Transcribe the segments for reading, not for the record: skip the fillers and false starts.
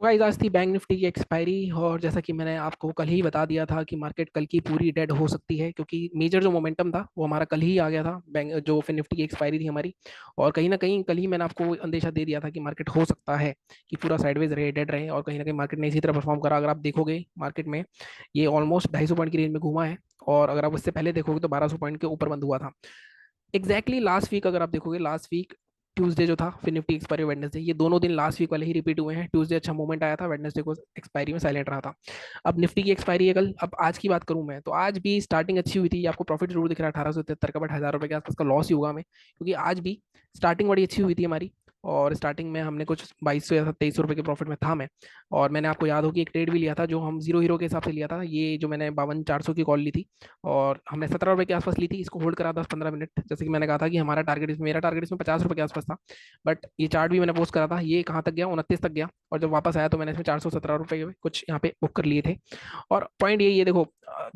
Guys, आज थी bank Nifty की एक्सपायरी। और जैसा कि मैंने आपको कल ही बता दिया था कि मार्केट कल की पूरी डेड हो सकती है, क्योंकि मेजर जो मोमेंटम था वो हमारा कल ही आ गया था। बैंक जो फिर निफ्टी की एक्सपायरी थी हमारी, और कहीं ना कहीं कल ही मैंने आपको अंदेशा दे दिया था कि मार्केट हो सकता है कि पूरा साइडवेज रहे, डेड रहे, और कहीं ना कहीं मार्केट ने इसी तरह परफॉर्म करा। अगर आप देखोगे मार्केट में ये ऑलमोस्ट 250 पॉइंट की रेंज में घूमा है, और अगर आप उससे पहले देखोगे तो 1200 पॉइंट के ऊपर बंद हुआ था। एग्जैक्टली लास्ट वीक अगर आप देखोगे, लास्ट वीक ट्यूसडे जो था, फिर निफ्टी एक्सपायरी वेडनेसडे, ये दोनों दिन लास्ट वीक वाले ही रिपीट हुए हैं। ट्यूसडे अच्छा मूवमेंट आया था, वेडनेसडे को एक्सपायरी में साइलेंट रहा था। अब निफ्टी की एक्सपायरी है कल। अब आज की बात करूं मैं, तो आज भी स्टार्टिंग अच्छी हुई थी। आपको प्रॉफिट जरूर दिख रहा है 1873 का, बट 1000 रुपये के आसपास का लॉस ही होगा हमें, क्योंकि आज भी स्टार्टिंग बड़ी अच्छी हुई थी हमारी। और स्टार्टिंग में हमने कुछ 2200 या 2300 रुपये के प्रॉफिट में था मैं। और मैंने आपको याद हो कि एक ट्रेड भी लिया था जो हम जीरो हीरो के हिसाब से लिया था, ये जो मैंने 52 400 की कॉल ली थी, और हमने 17 रुपये के आसपास ली थी। इसको होल्ड करा 10 15 मिनट, जैसे कि मैंने कहा था कि हमारा टारगेट इसमें, मेरा टारगेट इसमें 50 रुपये के आसपास था। बट ये चार्ट भी मैंने पोस्ट करा था, ये कहाँ तक गया, 29 तक गया। और जब वापस आया तो मैंने इसमें 417 रुपये कुछ यहाँ पे बुक कर लिए थे। और पॉइंट यही है, देखो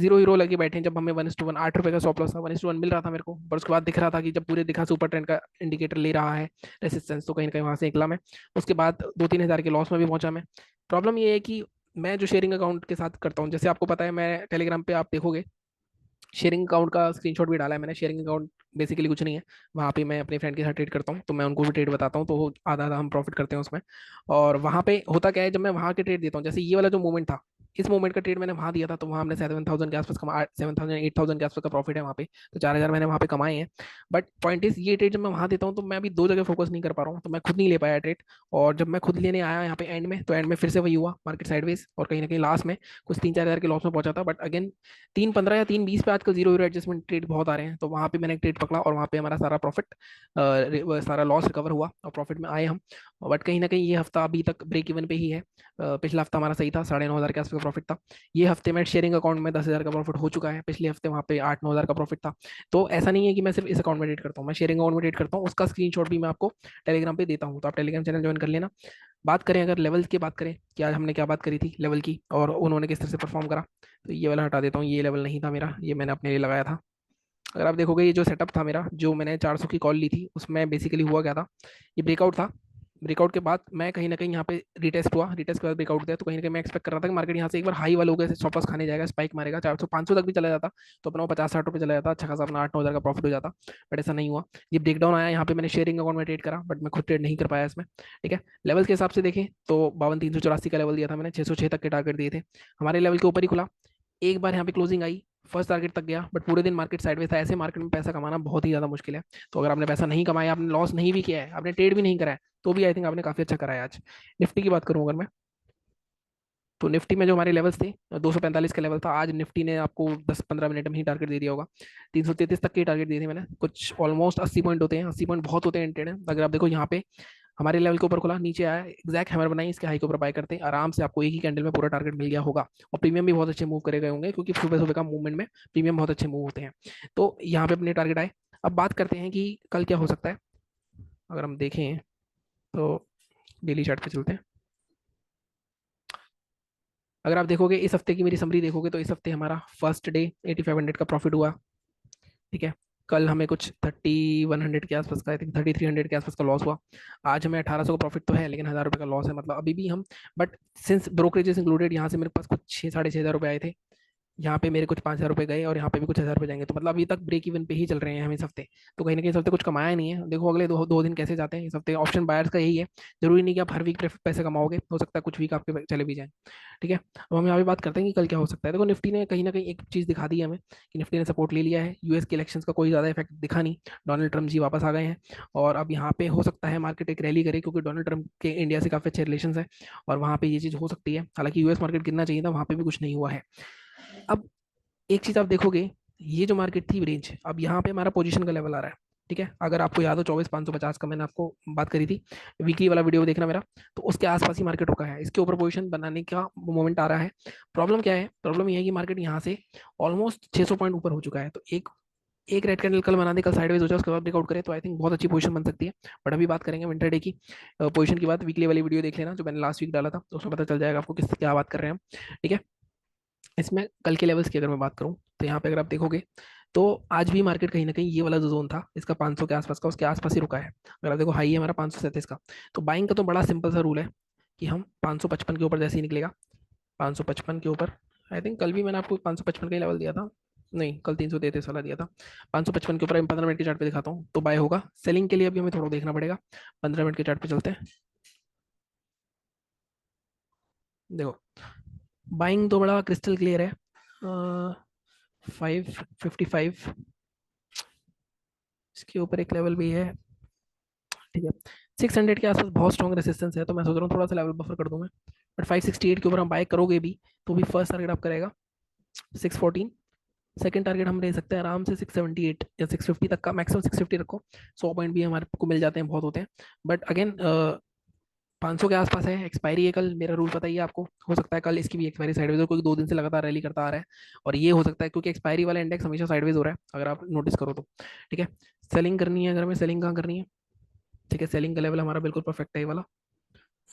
जीरो हीरो लगे बैठे हैं। जब हमें 1:1 8 रुपये का स्टॉप लॉस था, 1:1 मिल रहा था मेरे को, पर उसके बाद दिख रहा था कि जब पूरे दिखा सुपर ट्रेंड का इंडिकेटर ले रहा है रेसिस्टेंस, तो कहीं ना कहीं वहां से निकला मैं। उसके बाद 2-3 हज़ार के लॉस में भी पहुंचा मैं। प्रॉब्लम ये है कि मैं जो शेयरिंग अकाउंट के साथ करता हूँ, जैसे आपको पता है, मैं टेलीग्राम पे आप देखोगे शेयरिंग अकाउंट का स्क्रीनशॉट भी डाला है मैंने। शेयरिंग अकाउंट बेसिकली कुछ नहीं है, वहाँ पे मैं अपने फ्रेंड के साथ ट्रेड करता हूँ, तो मैं उनको भी ट्रेड बताता हूँ, तो आधा आधा हम प्रॉफिट करते हैं उसमें। और वहाँ पे होता क्या है, जब मैं वहाँ के ट्रेड देता हूँ, जैसे ये वाला जो मूवमेंट था, इस मूवमेंट का ट्रेड मैंने वहाँ दिया था, तो वहाँ हमने 7000 के आसपास कमा, 7000 8,000 के आसपास का प्रॉफिट है वहाँ पे। तो 4000 मैंने वहाँ पे कमाए हैं। बट पॉइंट इज, ये ट्रेड जब मैं वहाँ देता हूँ तो मैं अभी दो जगह फोकस नहीं कर पा रहा हूँ, तो मैं खुद नहीं ले पाया ट्रेड। और जब मैं खुद लेने आया यहाँ पे एंड में, तो एंड में फिर से वही हुआ, मार्केट साइडवेज, और कहीं ना कहीं लास्ट में कुछ 3-4 हज़ार के लॉस में पहुंचा था। बट अगेन 3:15 या 3:20 पे आजकल जीरो हीरो एडजस्टमेंट ट्रेड बहुत आ रहे हैं, तो वहाँ पे मैंने एक ट्रेड पकड़ा, और वहाँ पे हमारा सारा प्रॉफिट, सारा लॉस रिकवर हुआ और प्रॉफिट में आए हम। बट कहीं ना कहीं ये हफ्ता अभी तक ब्रेक इवन पे ही है। पिछला हफ्ता हमारा सही था, 9,500 के आसपास का प्रॉफिट था। ये हफ्ते में शेयरिंग अकाउंट में 10,000 का प्रॉफिट हो चुका है, पिछले हफ्ते वहाँ पे 8-9 हज़ार का प्रॉफिट था। तो ऐसा नहीं है कि मैं सिर्फ इस अकाउंट में ट्रेड करता हूँ, मैं शेयरिंग अकाउंट में ट्रेड करता हूँ, उसका स्क्रीनशॉट भी मैं आपको टेलीग्राम पे देता हूँ, तो आप टेलीग्राम चैनल ज्वाइन कर लेना। बात करें अगर लेवल्स की, बात करें कि आज हमने क्या बात करी थी लेवल की, और उन्होंने किस तरह से परफॉर्म करा, तो ये वाला हटा देता हूँ, ये लेवल नहीं था मेरा, ये मैंने अपने लिए लगाया था। अगर आप देखोगे, ये जो सेटअप था मेरा, जो मैंने 400 की कॉल ली थी, उसमें बेसिकली हुआ क्या था, ये ब्रेकआउट था। ब्रेकआउट के बाद मैं कहीं ना कहीं यहाँ पे रिटेस्ट हुआ, रिटेस्ट के बाद ब्रेकआउट दिया, तो कहीं ना कहीं मैं एक्सपेक्ट कर रहा था कि मार्केट यहाँ से एक बार हाई वालों के स्टॉप लॉस खाने जाएगा, स्पाइक मारेगा 400 500 तक भी चला जाता, तो अपना वो 50-60 रुपये चला जाता, अच्छा खासा अपना 8-9 हज़ार का प्रॉफिट हो जाता। बट ऐसा नहीं हुआ। ये ब्रेकडाउन आया, यहाँ पे मैंने शेयरिंग अकाउंट में ट्रेड करा, बट मैं खुद ट्रेड नहीं कर पाया इसमें। ठीक है, लेवल के हिसाब से देखें तो 52-384 का लेवल दिया था मैंने, 606 तक के टारगेट दिए थे, हमारे लेवल के ऊपर ही खुला। एक बार यहाँ पे क्लोजिंग आई, फर्स्ट टारगेट तक गया, बट पूरे दिन मार्केट साइडवेज था। ऐसे मार्केट में पैसा कमाना बहुत ही ज्यादा मुश्किल है। तो अगर आपने पैसा नहीं कमाया, आपने लॉस नहीं भी किया है, आपने ट्रेड भी नहीं करा है, तो भी आई थिंक आपने काफी अच्छा करा है आज। निफ्टी की बात करूं अगर मैं, तो निफ्टी में जो हमारे लेवल्स थे, 245 का लेवल था, आज निफ्टी ने आपको 10-15 मिनट में ही टारगेट दे दिया होगा। 333 तक के टारगेट दिए थे मैंने, कुछ ऑलमोस्ट 80 पॉइंट होते हैं, 80 पॉइंट बहुत होते हैं इंटेड है। अगर आप देखो यहाँ पे हमारे लेवल के ऊपर खुला, नीचे आया, एग्जैक्ट हैमर बनाई, इसके हाई के ऊपर बाय करते हैं, आराम से आपको एक ही कैंडल में पूरा टारगेट मिल गया होगा। और प्रीमियम भी बहुत अच्छे मूव करे गए होंगे, क्योंकि सुबह सुबह का मूवमेंट में प्रीमियम बहुत अच्छे मूव होते हैं। तो यहाँ पे अपने टारगेट आए। अब बात करते हैं कि कल क्या हो सकता है। अगर हम देखें तो डेली चार्ट पे चलते हैं। अगर आप देखोगे इस हफ्ते की मेरी समरी देखोगे, तो इस हफ्ते हमारा फर्स्ट डे 8500 का प्रॉफिट हुआ। ठीक है, कल हमें कुछ 3100 के आसपास का, आई थिंक 3300 के आसपास का लॉस हुआ। आज हमें 1800 का प्रॉफिट तो है, लेकिन 1000 रुपये का लॉस है, मतलब अभी भी हम, बट सिंस ब्रोकरेजेस इंक्लूडेड, यहाँ से मेरे पास कुछ 6 साढ़े 6 हज़ार रुपये आए थे, यहाँ पे मेरे कुछ 5,000 रुपये गए, और यहाँ पे भी कुछ 1000 रुपये जाएंगे, तो मतलब अभी तक ब्रेक इवन पे ही चल रहे हैं हम इस हफ्ते। तो कहीं ना कहीं इस हफ्ते कुछ कमाया ही नहीं है। देखो अगले दो दो दिन कैसे जाते हैं। इस हफ्ते ऑप्शन बायर्स का यही है, जरूरी नहीं कि आप हर वीक पैसे कमाओगे, हो सकता है कुछ वीक आपके चले भी जाए। ठीक है, अब हम यहाँ पे बात करते हैं कि कल क्या हो सकता है। देखो निफ्टी ने कहीं ना कहीं एक चीज़ दिखा दी है हमें, कि निफ्टी ने सपोर्ट ले लिया है, यूएस के इलेक्शंस का कोई ज़्यादा इफेक्ट दिखा नहीं, डोनाल्ड ट्रम्प जी वापस आ गए हैं। और अब यहाँ पे हो सकता है मार्केट एक रैली करे, क्योंकि डोनाल्ड ट्रम्प के इंडिया से काफ़ी अच्छे रिलेशन है, और वहाँ पे ये चीज़ हो सकती है। हालांकि यूएस मार्केट गिरना चाहिए था, वहाँ पे भी कुछ नहीं हुआ है। अब एक चीज आप देखोगे, ये जो मार्केट थी रेंज, अब यहाँ पे हमारा पोजीशन का लेवल आ रहा है। ठीक है, अगर आपको याद हो 24,550 का मैंने आपको बात करी थी, वीकली वाला वीडियो देखना मेरा, तो उसके आसपास ही मार्केट रुका है, इसके ऊपर पोजीशन बनाने का मोमेंट आ रहा है। प्रॉब्लम क्या है, प्रॉब्लम ये है कि मार्केट यहाँ से ऑलमोस्ट 600 पॉइंट ऊपर हो चुका है, तो एक एक रेड कैंडल कल बना दे, कल साइडवेज हो जाए, उसके बाद ब्रेकआउट करे, तो आई थिंक बहुत अच्छी पोजीशन बन सकती है। बट अभी बात करेंगे विंटर डे की पोजीशन की बात। वीकली वाली वीडियो देख लेना जो मैंने लास्ट वीक डाला था, तो उसमें पता चल जाएगा आपको किस क्या बात कर रहे हैं हम। ठीक है, इसमें कल के लेवल्स की अगर मैं बात करूं, तो यहाँ पे अगर आप देखोगे, तो आज भी मार्केट कहीं ना कहीं ये वाला जो जोन था इसका 500 के आसपास का, उसके आसपास ही रुका है। अगर आप देखो, हाई है हमारा 537 का। तो बाइंग का तो बड़ा सिंपल सा रूल है, कि हम 555 के ऊपर जैसे ही निकलेगा, 555 के ऊपर, आई थिंक कल भी मैंने आपको 555 का ही लेवल दिया था, नहीं कल 333 वाला दिया था, 555 के ऊपर हम 15 मिनट के चार्ट पे दिखाता हूँ तो बाय होगा। सेलिंग के लिए अभी हमें थोड़ा देखना पड़ेगा, 15 मिनट के चार्ट पे चलते हैं। देखो बाइंग तो बड़ा क्रिस्टल क्लियर है, 555, इसके ऊपर एक लेवल भी है, ठीक है। 600 के आसपास बहुत स्ट्रॉन्ग रेसिस्टेंस है, तो मैं सोच रहा हूँ थोड़ा सा लेवल बफर कर दूं मैं, बट 568 के ऊपर हम बाय करोगे भी तो भी फर्स्ट टारगेट आपका रहेगा 614, सेकंड टारगेट हम ले सकते हैं आराम से 678 या 650 तक का, मैक्सिमम 650 रखो, 100 पॉइंट भी हमारे को मिल जाते हैं, बहुत होते हैं। बट अगेन 500 के आसपास है, एक्सपायरी है कल, मेरा रूल पता ही है आपको, हो सकता है कल इसकी भी एक्सपायरी साइडवेज हो, क्योंकि 2 दिन से लगातार रैली करता आ रहा है, और ये हो सकता है क्योंकि एक्सपायरी वाला इंडेक्स हमेशा साइडवेज हो रहा है अगर आप नोटिस करो तो, ठीक है। सेलिंग करनी है, अगर हमें सेलिंग कहाँ करनी है, ठीक है, सेलिंग का लेवल हमारा बिल्कुल परफेक्ट है ये वाला,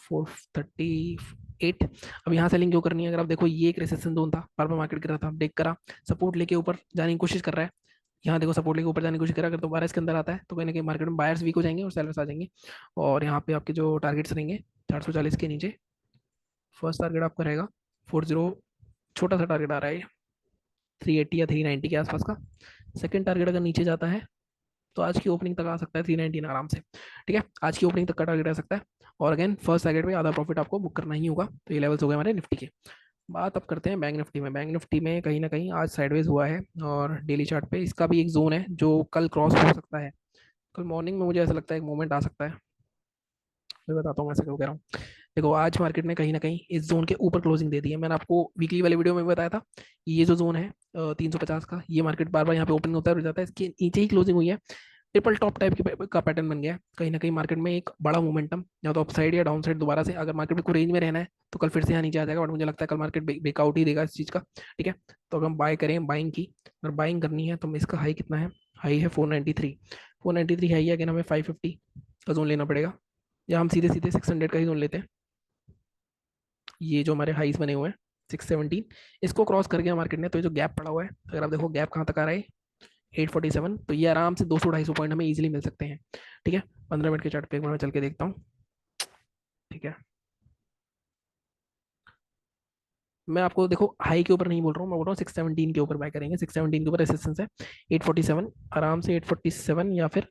438। अब यहाँ सेलिंग क्यों करनी है, अगर आप देखो ये एक रेसिस्टेंस जोन था, बार बार मार्केट गिर रहा था, ब्रेक करा, सपोर्ट लेके ऊपर जाने की कोशिश कर रहा है, यहाँ देखो सपोर्ट लेके ऊपर जाने की कोशिश करा, अगर दोबारा इसके अंदर आता है तो कहीं ना कहीं मार्केट में बायर्स वीक हो जाएंगे और सेलर्स आ जाएंगे, और यहाँ पे आपके जो टारगेट्स रहेंगे 440 के नीचे, फर्स्ट टारगेट आपका रहेगा 40, छोटा सा टारगेट आ रहा है 380 या 390 के आसपास का। सेकंड टारगेट अगर नीचे जाता है तो आज की ओपनिंग तक आ सकता है 319 आराम से, ठीक है, आज की ओपनिंग तक का टारगेट आ सकता है। और अगेन फर्स्ट टारगेट पे आधा प्रॉफिट आपको बुक करना ही होगा, तो ये लेवल्स हो गए हमारे निफ्टी के। बात अब करते हैं बैंक निफ्टी में। बैंक निफ्टी में कहीं ना कहीं आज साइडवेज हुआ है, और डेली चार्ट पे इसका भी एक जोन है जो कल क्रॉस हो सकता है, कल मॉर्निंग में मुझे ऐसा लगता है एक मूवमेंट आ सकता है, मैं बताता हूँ ऐसा क्यों कह रहा हूँ। देखो आज मार्केट ने कहीं ना कहीं इस जोन के ऊपर क्लोजिंग दे दी है, मैंने आपको वीकली वाले वीडियो में भी बताया था, ये जो जोन है 350 का, ये मार्केट बार बार यहाँ पे ओपनिंग होता है, रुक जाता है, इसके नीचे ही क्लोजिंग हुई है, ट्रिपल टॉप टाइप का पैटर्न बन गया है, कहीं ना कहीं मार्केट में एक बड़ा मोमेंटम या तो अपसाइड या डाउन साइड दोबारा से, अगर मार्केट को रेंज में रहना है तो कल फिर से यहाँ नीचे आ जाएगा, बट मुझे लगता है कल मार्केट ब्रेकआउट ही देगा इस चीज़ का, ठीक है। तो अगर हम बाय करें, बाइंग की अगर बाइंग करनी है तो इसका हाई कितना है, हाई है 493, 493 हाई है, अगेन हमें 550 का जोन लेना पड़ेगा, या हम सीधे सीधे 600 का ही जोन लेते हैं, ये जो हमारे हाइस बने हुए हैं 617, इसको क्रॉस कर गया मार्केट ने, तो ये जो गैप पड़ा हुआ है, अगर आप देखो गैप कहाँ तक आ रहा है 847, तो ये आराम से 200-250 पॉइंट हमें इजीली मिल सकते हैं, ठीक है। 15 मिनट के चार्ट पे एक बार मैं चल के देखता हूँ, ठीक है। मैं आपको देखो हाई के ऊपर नहीं बोल रहा हूँ, मैं बोल रहा हूँ 617 के ऊपर बाय करेंगे, 617 के ऊपर रेसिस्टेंस है 847, आराम से 847 या फिर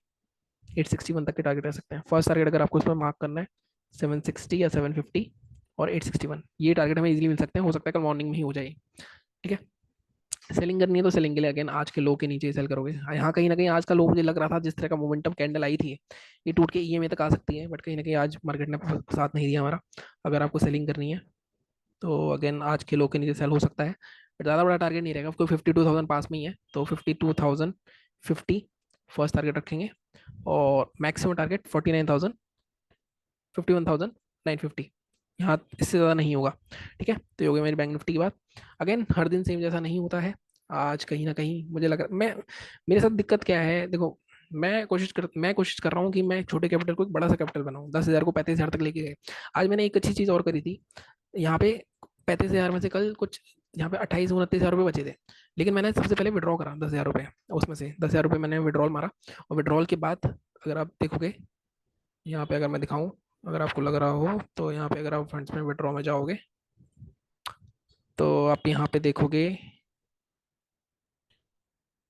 861 तक के टारगेट रह सकते हैं। फर्स्ट टारगेट अगर आपको इसमें मार्क करना है 760 या 750 और 861, ये टारगेट हमें इजीली मिल सकते हैं, हो सकता है कल मॉर्निंग में ही हो जाए, ठीक है। सेलिंग करनी है तो सेलिंग के लिए अगेन आज के लो के नीचे सेल करोगे, यहाँ कहीं ना कहीं आज का लो मुझे लग रहा था, जिस तरह का मोमेंटम कैंडल आई थी ये टूट के ईएमए तक आ सकती है, बट कहीं ना कहीं आज मार्केट ने साथ नहीं दिया हमारा। अगर आपको सेलिंग करनी है तो अगेन आज के लो के नीचे सेल हो सकता है, बट ज़्यादा बड़ा टारगेट नहीं रहेगा, कोई 52,000 पास में ही है, तो 52,050 फर्स्ट टारगेट रखेंगे, और मैक्सिमम टारगेट 49,000, 51,950, यहाँ इससे ज़्यादा नहीं होगा, ठीक है। तो ये हो गई मेरी बैंक निफ्टी की बात। अगेन हर दिन सेम जैसा नहीं होता है, आज कहीं ना कहीं मुझे लग रहा मैं, मेरे साथ दिक्कत क्या है देखो, मैं कोशिश कर रहा हूँ कि मैं एक छोटे कैपिटल को एक बड़ा सा कैपिटल बनाऊँ, 10,000 को 35,000 तक लेके गए। आज मैंने एक अच्छी चीज़ और करी थी, यहाँ पे 35,000 में से कल कुछ यहाँ पे 28-29 हज़ार रुपये बचे थे, लेकिन मैंने सबसे पहले विड्रॉ करा 10,000 रुपये, उसमें से 10,000 रुपये मैंने विड्रॉल मारा, और विड्रॉल के बाद अगर आप देखोगे यहाँ पे, अगर मैं दिखाऊं, अगर आपको लग रहा हो तो यहाँ पे अगर आप फंड्स में विड्रॉ में जाओगे तो आप यहाँ पे देखोगे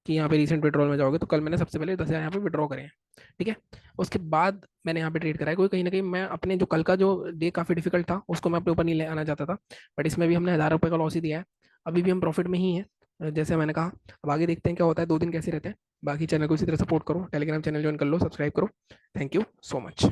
कि यहाँ पे रिसेंट विड्रॉल में जाओगे तो कल मैंने सबसे पहले 10,000 यहाँ पे विड्रॉ करे हैं, ठीक है। उसके बाद मैंने यहाँ पे ट्रेड करा है, कोई कहीं ना कहीं मैं अपने जो कल का जो डे काफ़ी डिफिकल्ट था उसको मैं अपने ऊपर नहीं ले आना चाहता था, बट इसमें भी हमने 1,000 रुपये का लॉस ही दिया है, अभी भी हम प्रॉफिट में ही हैं जैसे मैंने कहा। अब आगे देखते हैं क्या होता है, 2 दिन कैसे रहते हैं। बाकी चैनल को इसी तरह सपोर्ट करो, टेलीग्राम चैनल ज्वाइन कर लो, सब्सक्राइब करो। Thank you so much.